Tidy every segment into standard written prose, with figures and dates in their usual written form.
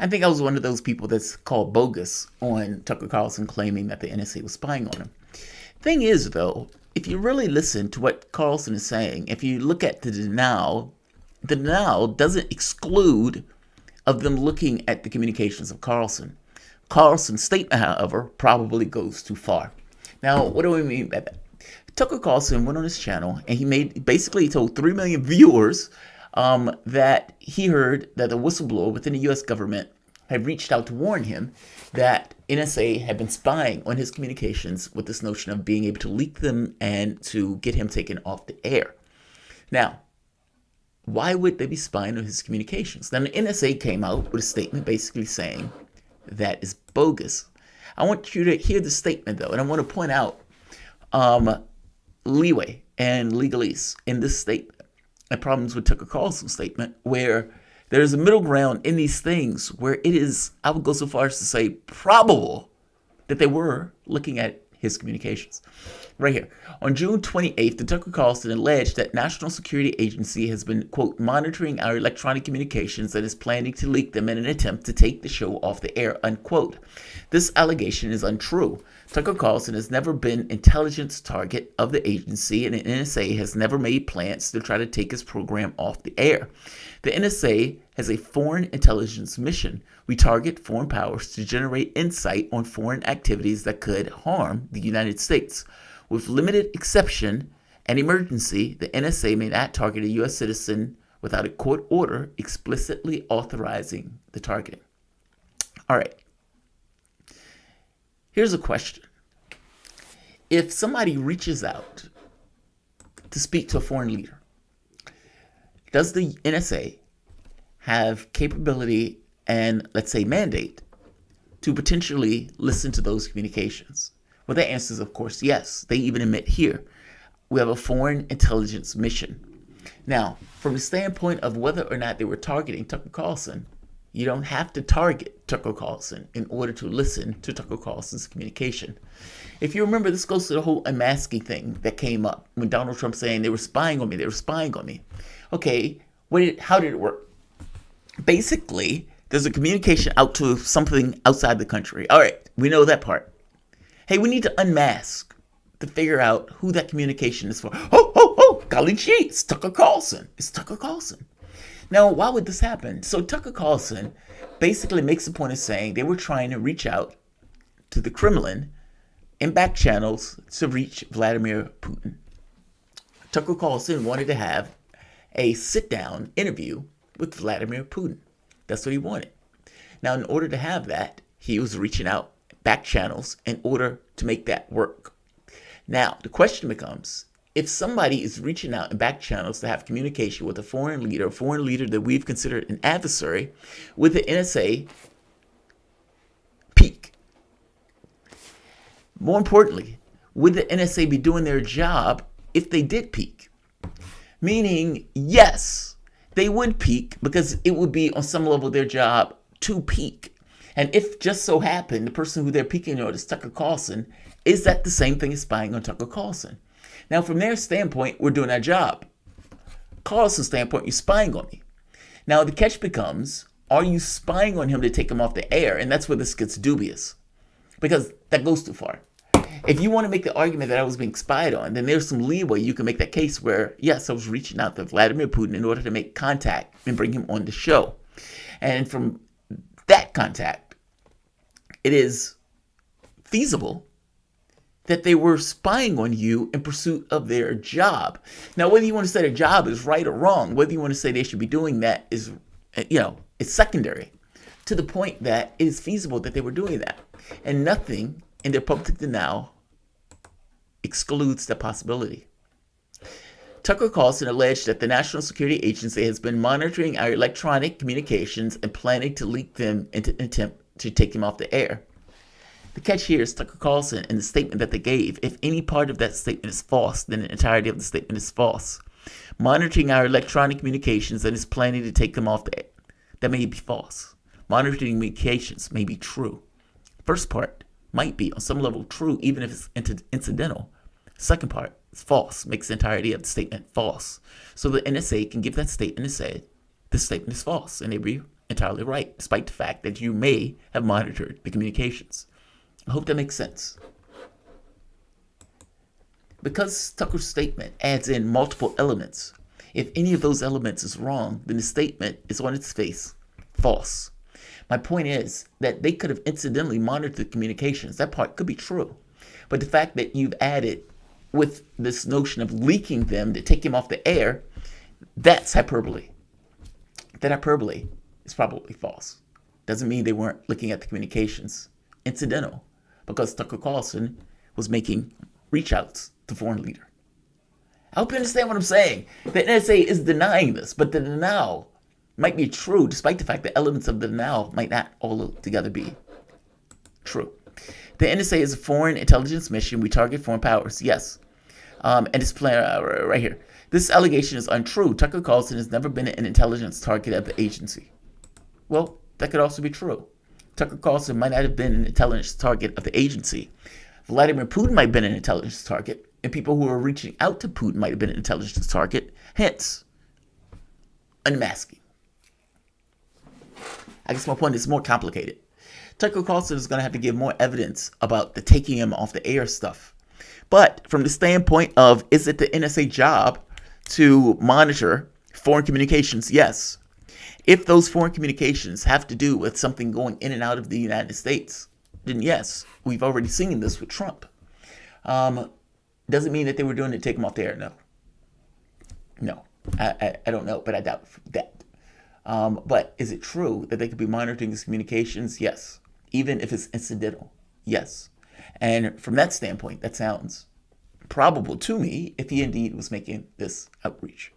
I think I was one of those people that's called bogus on Tucker Carlson claiming that the NSA was spying on him. Thing is, though, if you really listen to what Carlson is saying, if you look at the denial doesn't exclude of them looking at the communications of Carlson. Carlson's statement, however, probably goes too far. Now, what do we mean by that? Tucker Carlson went on his channel and he told 3 million viewers that he heard that a whistleblower within the U.S. government had reached out to warn him that NSA had been spying on his communications with this notion of being able to leak them and to get him taken off the air. Now, why would they be spying on his communications? Then the NSA came out with a statement basically saying that is bogus. I want you to hear the statement, though, and I want to point out leeway and legalese in this statement and problems with Tucker Carlson's statement, where there's a middle ground in these things where it is, I would go so far as to say, probable that they were looking at his communications. Right here. On June 28th, the Tucker Carlson alleged that National Security Agency has been, quote, monitoring our electronic communications and is planning to leak them in an attempt to take the show off the air, unquote. This allegation is untrue. Tucker Carlson has never been intelligence target of the agency, and the NSA has never made plans to try to take his program off the air. The NSA has a foreign intelligence mission. We target foreign powers to generate insight on foreign activities that could harm the United States. With limited exception and emergency, the NSA may not target a U.S. citizen without a court order explicitly authorizing the targeting. All right. Here's a question. If somebody reaches out to speak to a foreign leader, does the NSA have capability and, let's say, mandate to potentially listen to those communications? Well, the answer is, of course, yes. They even admit here, we have a foreign intelligence mission. Now, from the standpoint of whether or not they were targeting Tucker Carlson, you don't have to target Tucker Carlson in order to listen to Tucker Carlson's communication. If you remember, this goes to the whole unmasking thing that came up when Donald Trump saying they were spying on me. Okay, how did it work? Basically, there's a communication out to something outside the country. All right, we know that part. Hey, we need to unmask to figure out who that communication is for. Golly gee, it's Tucker Carlson. It's Tucker Carlson. Now, why would this happen? So Tucker Carlson basically makes the point of saying they were trying to reach out to the Kremlin in back channels to reach Vladimir Putin. Tucker Carlson wanted to have a sit-down interview with Vladimir Putin. That's what he wanted. Now, in order to have that, he was reaching out back channels in order to make that work. Now, the question becomes, if somebody is reaching out in back channels to have communication with a foreign leader that we've considered an adversary, would the NSA peak? More importantly, would the NSA be doing their job if they did peak? Meaning, yes, they would peak because it would be on some level their job to peak. And if just so happened the person who they're peeking on is Tucker Carlson, is that the same thing as spying on Tucker Carlson? Now, from their standpoint, we're doing our job. Carlson's standpoint, you're spying on me. Now, the catch becomes, are you spying on him to take him off the air? And that's where this gets dubious, because that goes too far. If you want to make the argument that I was being spied on, then there's some leeway. You can make that case where, yes, I was reaching out to Vladimir Putin in order to make contact and bring him on the show. And from that contact, it is feasible that they were spying on you in pursuit of their job. Now, whether you want to say their job is right or wrong, whether you want to say they should be doing that is, it's secondary to the point that it is feasible that they were doing that. And nothing in their public denial excludes the possibility. Tucker Carlson alleged that the National Security Agency has been monitoring our electronic communications and planning to leak them in an attempt to take him off the air. The catch here is Tucker Carlson and the statement that they gave. If any part of that statement is false, then the entirety of the statement is false. Monitoring our electronic communications and is planning to take them off the air. That may be false. Monitoring communications may be true. First part might be on some level true, even if it's incidental. Second part is false, makes the entirety of the statement false. So the NSA can give that statement and say, this statement is false, and they entirely right, despite the fact that you may have monitored the communications. I hope that makes sense. Because Tucker's statement adds in multiple elements, if any of those elements is wrong, then the statement is on its face false. My point is that they could have incidentally monitored the communications. That part could be true. But the fact that you've added with this notion of leaking them to take him off the air, that's hyperbole. That hyperbole is probably false. Doesn't mean they weren't looking at the communications. Incidental, because Tucker Carlson was making reach outs to foreign leader. I hope you understand what I'm saying. The NSA is denying this, but the denial might be true, despite the fact that elements of the denial might not altogether be true. The NSA is a foreign intelligence mission. We target foreign powers. Yes. And it's right here. This allegation is untrue. Tucker Carlson has never been an intelligence target of the agency. Well, that could also be true. Tucker Carlson might not have been an intelligence target of the agency. Vladimir Putin might have been an intelligence target, and people who are reaching out to Putin might have been an intelligence target. Hence, unmasking. I guess my point is more complicated. Tucker Carlson is going to have to give more evidence about the taking him off the air stuff. But from the standpoint of, is it the NSA job to monitor foreign communications? Yes. If those foreign communications have to do with something going in and out of the United States, then yes, we've already seen this with Trump. Doesn't mean that they were doing it to take him off the air. No, I don't know, but I doubt that. But is it true that they could be monitoring his communications? Yes. Even if it's incidental? Yes. And from that standpoint, that sounds probable to me if he indeed was making this outreach.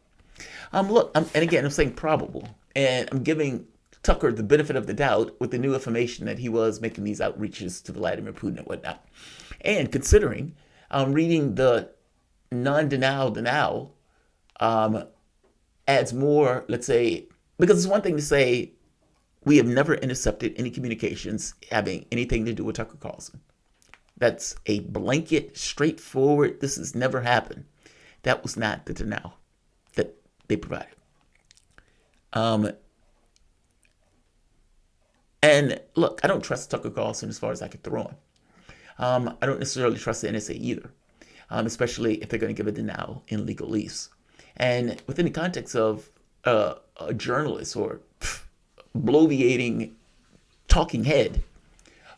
Look, and again, I'm saying probable, and I'm giving Tucker the benefit of the doubt with the new information that he was making these outreaches to Vladimir Putin and whatnot. And considering reading the non-denial adds more, let's say, because it's one thing to say we have never intercepted any communications having anything to do with Tucker Carlson. That's a blanket, straightforward, this has never happened. That was not the denial that they provided. And look, I don't trust Tucker Carlson as far as I could throw him. I don't necessarily trust the NSA either, especially if they're going to give a denial in legalese. And within the context of a journalist or bloviating talking head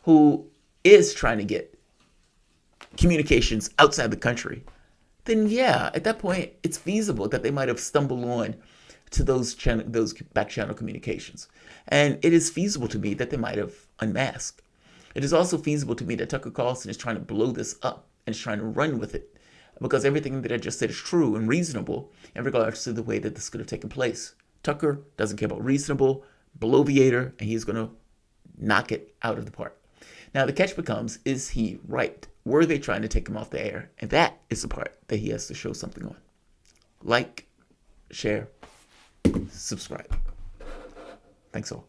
who is trying to get communications outside the country, then yeah, at that point, it's feasible that they might have stumbled on to those back channel communications. And it is feasible to me that they might have unmasked. It is also feasible to me that Tucker Carlson is trying to blow this up and is trying to run with it, because everything that I just said is true and reasonable in regards to the way that this could have taken place. Tucker doesn't care about reasonable, bloviator, and he's going to knock it out of the park. Now, the catch becomes, is he right? Were they trying to take him off the air? And that is the part that he has to show something on. Like, share, subscribe. Thanks all.